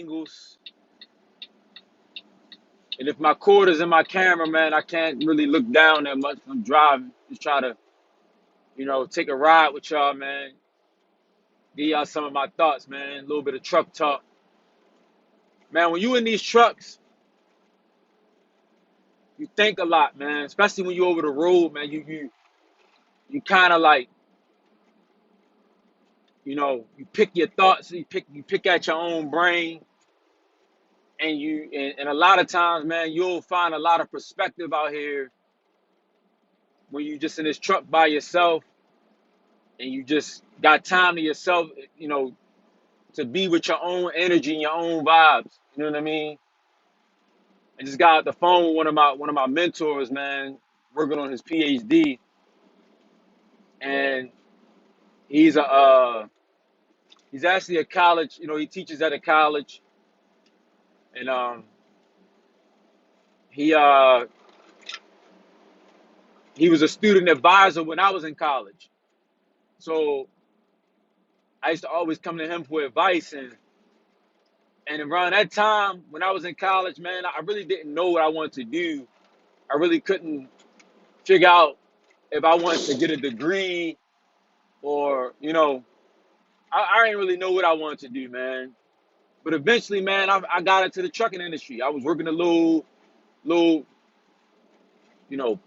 angles. And if my cord is in my camera, man, I can't really look down that much. I'm driving. Just try to, take a ride with y'all, man. Give y'all some of my thoughts, man. A little bit of truck talk. Man, when you in these trucks, you think a lot, man. Especially when you over the road, man. You kind of like, you pick your thoughts, you pick at your own brain, and a lot of times, man, you'll find a lot of perspective out here when you just in this truck by yourself and you just got time to yourself, to be with your own energy and your own vibes. You know what I mean? I just got off the phone with one of my mentors, man, working on his PhD, and he's he's actually a college, he teaches at a college, and he uh he was a student advisor when I was in college. So I used to always come to him for advice, and around that time when I was in college, man, I really didn't know what I wanted to do. I really couldn't figure out if I wanted to get a degree or, I didn't really know what I wanted to do, man. But eventually, man, I got into the trucking industry. I was working a little, you know,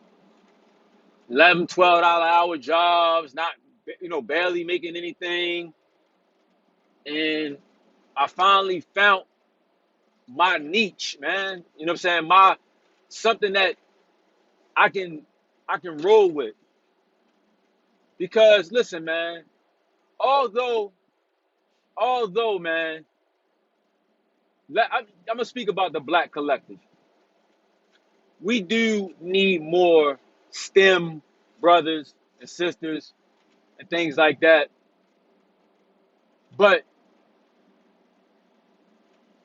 11, $12 hour jobs, not, barely making anything. And I finally found my niche, man. You know what I'm saying? Something that I can I can roll with. Because listen, man, although man, I'm gonna speak about the Black collective. We do need more STEM brothers and sisters and things like that. But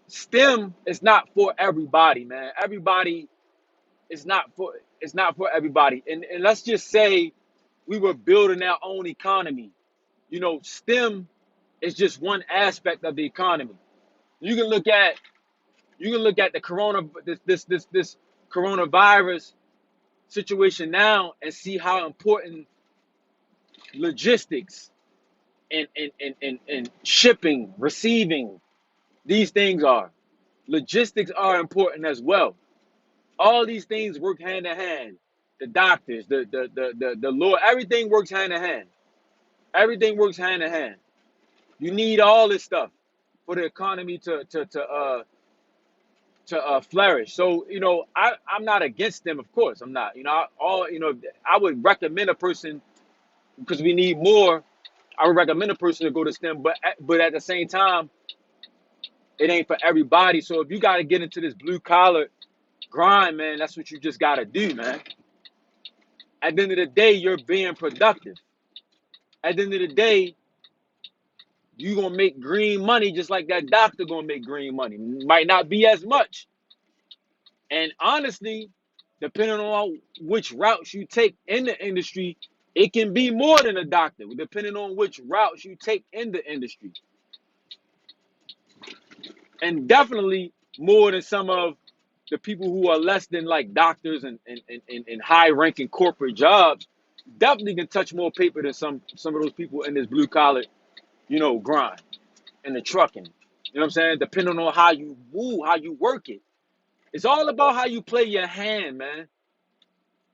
STEM is not for everybody, man. Everybody is not for it's not for everybody. And let's just say we were building our own economy. STEM is just one aspect of the economy. You can look at the this coronavirus situation now and see how important logistics and shipping, receiving, these things are. Logistics are important as well. All these things work hand in hand. The doctors, the law, everything works hand in hand. Everything works hand in hand. You need all this stuff for the economy to flourish. So I'm not against them, of course. I'm not. I would recommend a person because we need more. I would recommend a person to go to STEM, but at the same time, it ain't for everybody. So if you got to get into this blue collar grind, man, that's what you just got to do, man. At the end of the day, you're being productive. At the end of the day, you gonna make green money just like that doctor gonna make green money. Might not be as much. And honestly, depending on which routes you take in the industry, it can be more than a doctor, depending on which routes you take in the industry. And definitely more than some of the people who are less than like doctors and high ranking corporate jobs. Definitely can touch more paper than some of those people in this blue collar, grind and the trucking. You know what I'm saying? Depending on how you move, how you work it. It's all about how you play your hand, man.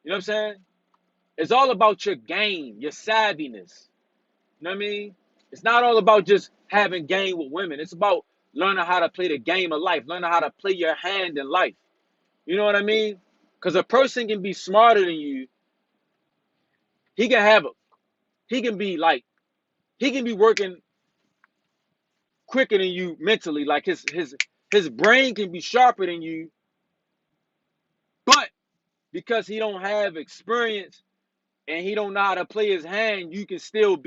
You know what I'm saying? It's all about your game, your savviness. You know what I mean? It's not all about just having game with women. It's about learning how to play the game of life, learning how to play your hand in life. You know what I mean? Because a person can be smarter than you. He can have a, he can be like, he can be working quicker than you mentally. Like his brain can be sharper than you, but because he don't have experience and he don't know how to play his hand, you can still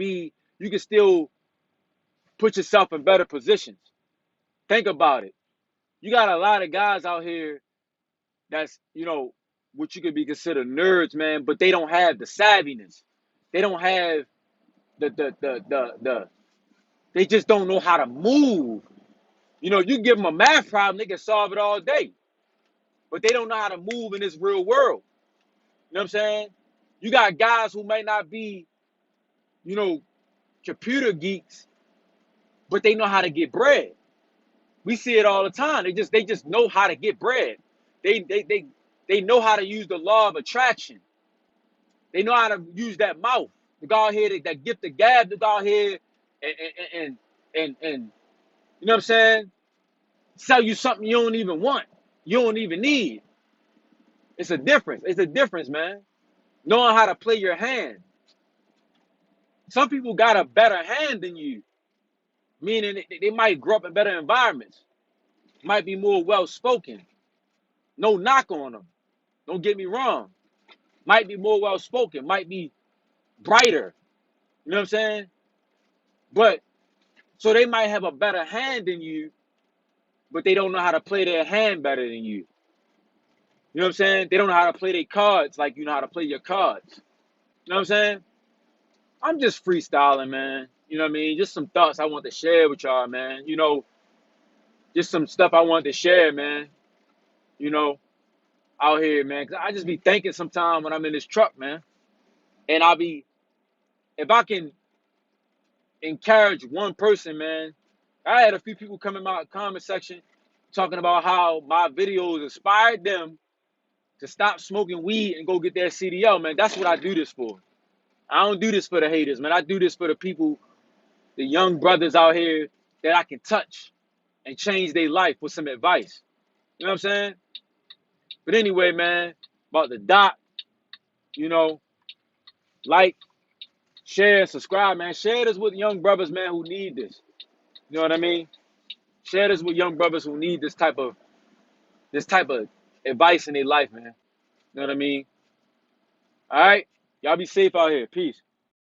put yourself in better positions. Think about it. You got a lot of guys out here that's, what you could be considered nerds, man, but they don't have the savviness. They don't have the they just don't know how to move. You know, you give them a math problem, they can solve it all day. But they don't know how to move in this real world. You know what I'm saying? You got guys who may not be, you know, computer geeks, but they know how to get bread. We see it all the time. They just know how to get bread. They know how to use the law of attraction. They know how to use that mouth to go out here, that gift of gab to go out here and you know what I'm saying? Sell you something you don't even want. You don't even need. It's a difference. It's a difference, man. Knowing how to play your hand. Some people got a better hand than you, meaning they might grow up in better environments, might be more well spoken. No knock on them. Don't get me wrong. Might be more well spoken, might be brighter. You know what I'm saying? But so they might have a better hand than you, but they don't know how to play their hand better than you. You know what I'm saying? They don't know how to play their cards like you know how to play your cards. You know what I'm saying? I'm just freestyling, man. You know what I mean? Just some thoughts I want to share with y'all, man. You know, just some stuff I want to share, man. You know, out here, man. 'Cause I just be thinking sometimes when I'm in this truck, man. And I'll be, if I can encourage one person, man. I had a few people come in my comment section talking about how my videos inspired them to stop smoking weed and go get their CDL, man. That's what I do this for. I don't do this for the haters, man. I do this for the people, the young brothers out here that I can touch and change their life with some advice. You know what I'm saying? But anyway, man, about the doc, you know, like, share, subscribe, man. Share this with young brothers, man, who need this. You know what I mean? Share this with young brothers who need this type of advice in their life, man. You know what I mean? All right? Y'all be safe out here. Peace.